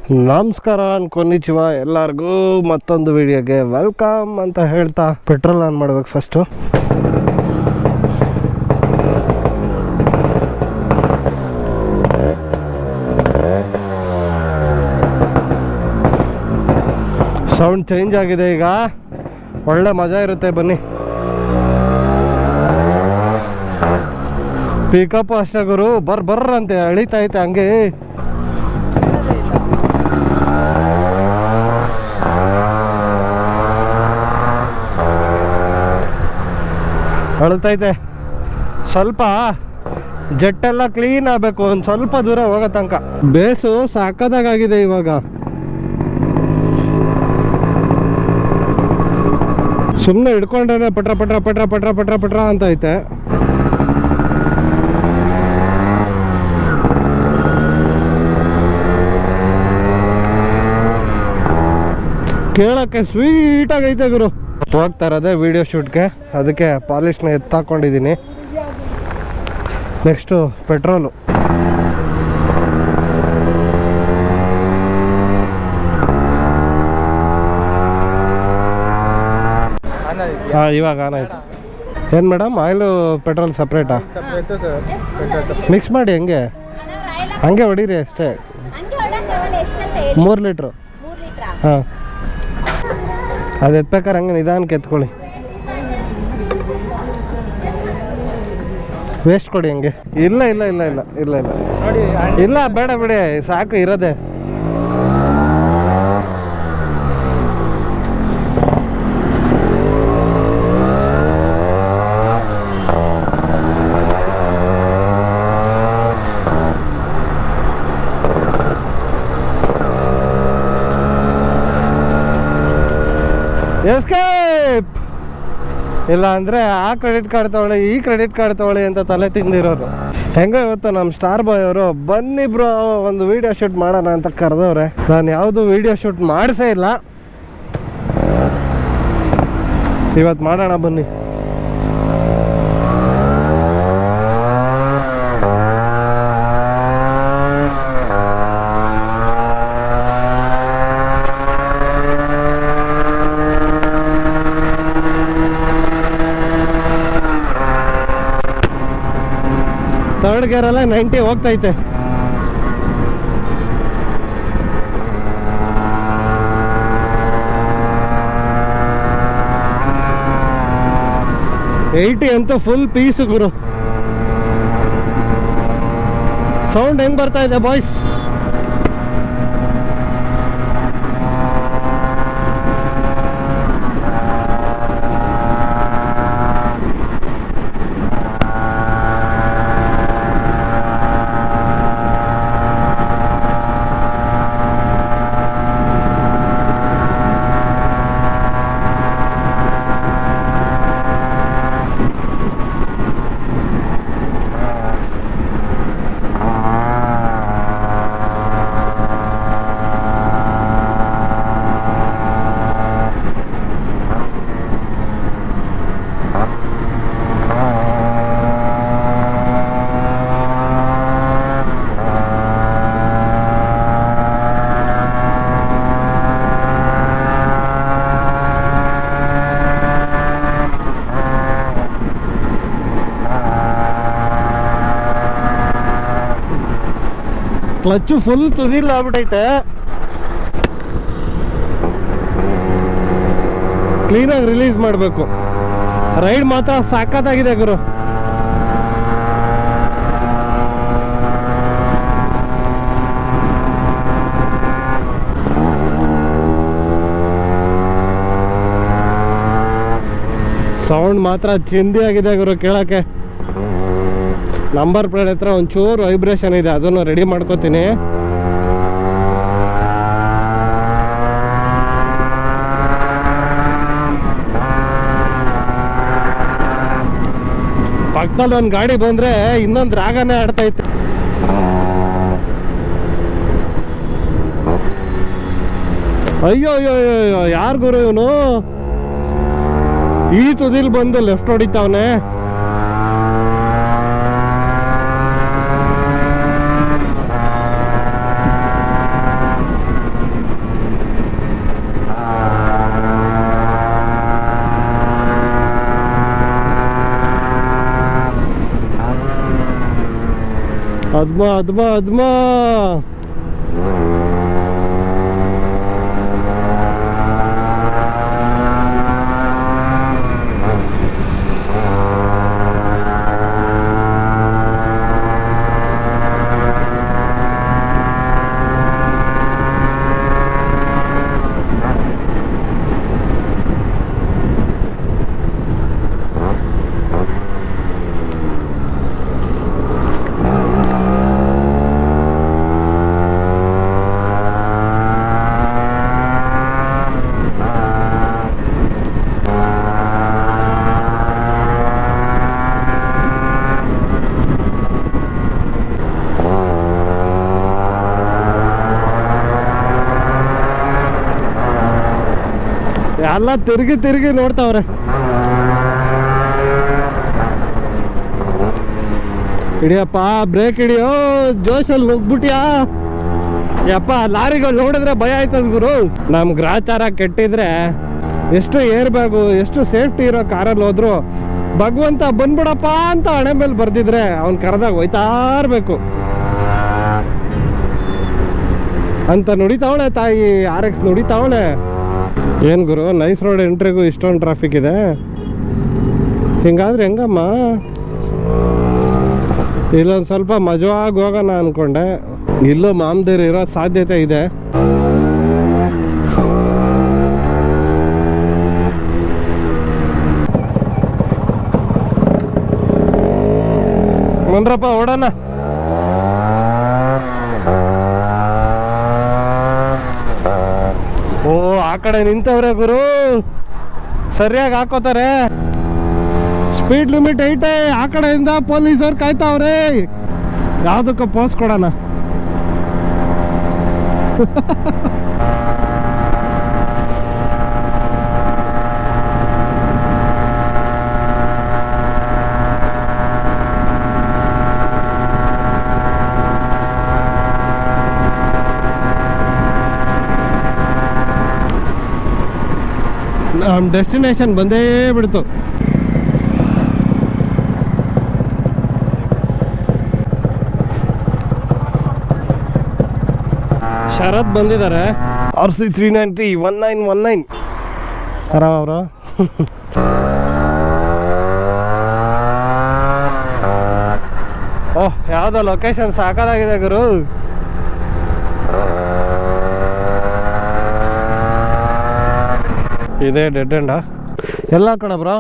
ನಮಸ್ಕಾರ ಅನ್ಕೊನಿಚಿವ ಎಲ್ಲರಿಗೂ ಮತ್ತೊಂದು ವಿಡಿಯೋಗೆ ವೆಲ್ಕಮ್ ಅಂತ ಹೇಳ್ತಾ ಪೆಟ್ರೋಲ್ ಆನ್ ಮಾಡ್ಬೇಕು. ಫಸ್ಟು ಸೌಂಡ್ ಚೇಂಜ್ ಆಗಿದೆ, ಈಗ ಒಳ್ಳೆ ಮಜಾ ಇರುತ್ತೆ. ಬನ್ನಿ, ಪಿಕಪ್ ಅಷ್ಟೇ ಗುರು, ಬರ್ರಂತೆ ಎಳಿತಾ ಐತೆ ಹಂಗೆ. ಅಳ್ತೈತೆ. ಸ್ವಲ್ಪ ಜೆಟ್ಟೆಲ್ಲ ಕ್ಲೀನ್ ಆಗಬೇಕು, ಒಂದು ಸ್ವಲ್ಪ ದೂರ ಹೋಗೋ ತನಕ. ಬೇಸು ಸಾಕದಾಗಿದೆ ಇವಾಗ. ಸುಮ್ಮನೆ ಹಿಡ್ಕೊಂಡ್ರೆ ಪಟ್ರ ಪಟ್ರ ಪಟ್ರ ಪಟ್ರ ಪಟ್ರ ಪಟ್ರ ಅಂತ ಐತೆ. ಕೇಳೋಕ್ಕೆ ಸ್ವೀಟಾಗೈತೆ ಗುರು. ಹೋಗ್ತಾ ಇರೋದೇ ವಿಡಿಯೋ ಶೂಟ್ಗೆ, ಅದಕ್ಕೆ ಪಾಲಿಷ್ನ ಎತ್ತಾಕೊಂಡಿದ್ದೀನಿ. Next petrol. ಹಾಂ, ಇವಾಗ ಆನ್ ಆಯಿತು. ಏನು ಮೇಡಮ್, ಆಯಿಲು ಪೆಟ್ರೋಲ್ ಸಪ್ರೇಟಾ? ಮಿಕ್ಸ್ ಮಾಡಿ ಹಂಗೆ ಹೊಡೀರಿ ಅಷ್ಟೇ. 3 ಲೀಟ್ರು. ಹಾಂ, ಅದು ಎತ್ಬೇಕಾರೆ ಹಂಗೆ ನಿಧಾನಕ್ಕೆ ಎತ್ಕೊಳ್ಳಿ. ವೇಸ್ಟ್ ಕೊಡಿ ಹಂಗೆ. ಇಲ್ಲ ಇಲ್ಲ ಇಲ್ಲ ಇಲ್ಲ ಇಲ್ಲ ಇಲ್ಲ ಇಲ್ಲ, ಬೇಡ ಬಿಡಿ, ಸಾಕು ಇರೋದೆ. ಎಸ್ಕೇಪ್. ಇಲ್ಲ ಅಂದರೆ ಆ ಕ್ರೆಡಿಟ್ ಕಾರ್ಡ್ ತೊಗೊಳ್ಳಿ, ಈ ಕ್ರೆಡಿಟ್ ಕಾರ್ಡ್ ತೊಗೊಳ್ಳಿ ಅಂತ ತಲೆ ತಿಂದಿರೋರು. ಹೆಂಗೋ ಇವತ್ತು ನಮ್ಮ ಸ್ಟಾರ್ ಬಾಯ್ ಅವರು ಬನ್ನಿ ಬ್ರೋ ಒಂದು ವೀಡಿಯೋ ಶೂಟ್ ಮಾಡೋಣ ಅಂತ ಕರೆದವ್ರೆ. ನಾನು ಯಾವುದು ವೀಡಿಯೋ ಶೂಟ್ ಮಾಡಿಸೇ ಇಲ್ಲ, ಇವತ್ತು ಮಾಡೋಣ ಬನ್ನಿ. ಥರ್ಡ್ ಗೇರಲ್ಲೇ 90 ಹೋಗ್ತೈತೆ. ಏಯ್ಟಿ ಅಂತೂ ಫುಲ್ ಪೀಸು ಗುರು. ಸೌಂಡ್ ಹೆಂಗ್ ಬರ್ತಾ ಇದೆ ಬಾಯ್ಸ್? ಕ್ಲಚ್ಚು ಫುಲ್ ತುದಿಲ್ಲ ಆಗ್ಬಿಟ್ಟೈತೆ. ಕ್ಲೀನಾಗಿ ರಿಲೀಸ್ ಮಾಡಬೇಕು. ರೈಡ್ ಮಾತ್ರ ಸಾಕತ್ತಾಗಿದೆ ಗುರು. ಸೌಂಡ್ ಮಾತ್ರ ಚಿಂದಿ ಆಗಿದೆ ಗುರು ಕೇಳೋಕ್ಕೆ. ನಂಬರ್ ಪ್ಲೇಟ್ ಹತ್ರ ಒಂಚೂರು ವೈಬ್ರೇಷನ್ ಇದೆ, ಅದನ್ನು ರೆಡಿ ಮಾಡ್ಕೋತೀನಿ. ಪಕ್ಕದಲ್ಲಿ ಒಂದು ಗಾಡಿ ಬಂದರೆ ಇನ್ನೊಂದು ರಾಗನೇ ಆಡ್ತೈತೆ. ಅಯ್ಯೋ ಅಯ್ಯೋ ಅಯ್ಯೋ, ಯಾರು ಗುರು ಇವನು? ಈ ತುದಿಲ್ ಬಂದು ಲೆಫ್ಟ್ ಹೊಡಿತಾವನೆ. ಅದ್ಮ ಎಲ್ಲ ತಿರುಗಿ ನೋಡ್ತಾವ್ರೆ. ಹಿಡಿಯಪ್ಪ, ಬ್ರೇಕ್ ಹಿಡಿಯೋ, ಜೋಶಲ್ಲಿ ನುಗ್ಬಿಟ್ಯಾ. ಯಪ್ಪ, ಲಾರಿಗಳು ನೋಡಿದ್ರೆ ಭಯ ಆಯ್ತದ ಗುರು. ನಮ್ ಗ್ರಾಚಾರ ಕೆಟ್ಟಿದ್ರೆ ಎಷ್ಟು ಏರ್ ಬ್ಯಾಗು, ಎಷ್ಟು ಸೇಫ್ಟಿ ಇರೋ ಕಾರಲ್ಲಿ ಹೋದ್ರು ಭಗವಂತ ಬಂದ್ಬಿಡಪ್ಪ ಅಂತ ಹಣೆ ಮೇಲೆ ಬರ್ದಿದ್ರೆ ಅವ್ನು ಕರೆದಾಗ ಹೋಯ್ತಾ ಇರ್ಬೇಕು ಅಂತ ನುಡಿತಾವಳೆ ತಾಯಿ. RX ನುಡಿತಾವಳೆ. ಏನು ಗುರು, ನೈಸ್ ರೋಡ್ ಎಂಟ್ರಿಗೂ ಇಷ್ಟೊಂದು ಟ್ರಾಫಿಕ್ ಇದೆ, ಹಿಂಗಾದ್ರೆ ಹೆಂಗಮ್ಮ? ಇಲ್ಲೊಂದು ಸ್ವಲ್ಪ ಮಜವಾಗಿ ಹೋಗೋಣ ಅಂದ್ಕೊಂಡೆ. ಇಲ್ಲೂ ಮಾಮದೇರು ಇರೋ ಸಾಧ್ಯತೆ ಇದೆ. ಬಂದ್ರಪ್ಪ, ಓಡೋಣ. ಓ, ಆ ಕಡೆ ನಿಂತವ್ರೆ ಗುರು, ಸರಿಯಾಗಿ ಹಾಕೋತಾರೆ. ಸ್ಪೀಡ್ ಲಿಮಿಟ್ ಐತೆ, ಆ ಕಡೆಯಿಂದ ಪೊಲೀಸರು ಕಾಯ್ತಾವ್ರೆ. ಯಾವುದಕ್ಕೆ ಪೋಸ್ ಕೊಡೋಣ? ನಮ್ಮ ಡೆಸ್ಟಿನೇಷನ್ ಬಂದೇ ಬಿಡ್ತು. ಶರತ್ ಬಂದಿದ್ದಾರೆ. RC 390 1919 ಆರಾಮ ಅವರು. ಓಹ್, ಯಾವುದೋ ಲೊಕೇಶನ್ ಸಾಕಾಗಿದೆ ಗುರು. ಇದೇ ಡೆಡ್ ಎಂಡಾ ಎಲ್ಲ ಕಡೆ ಬ್ರೋ.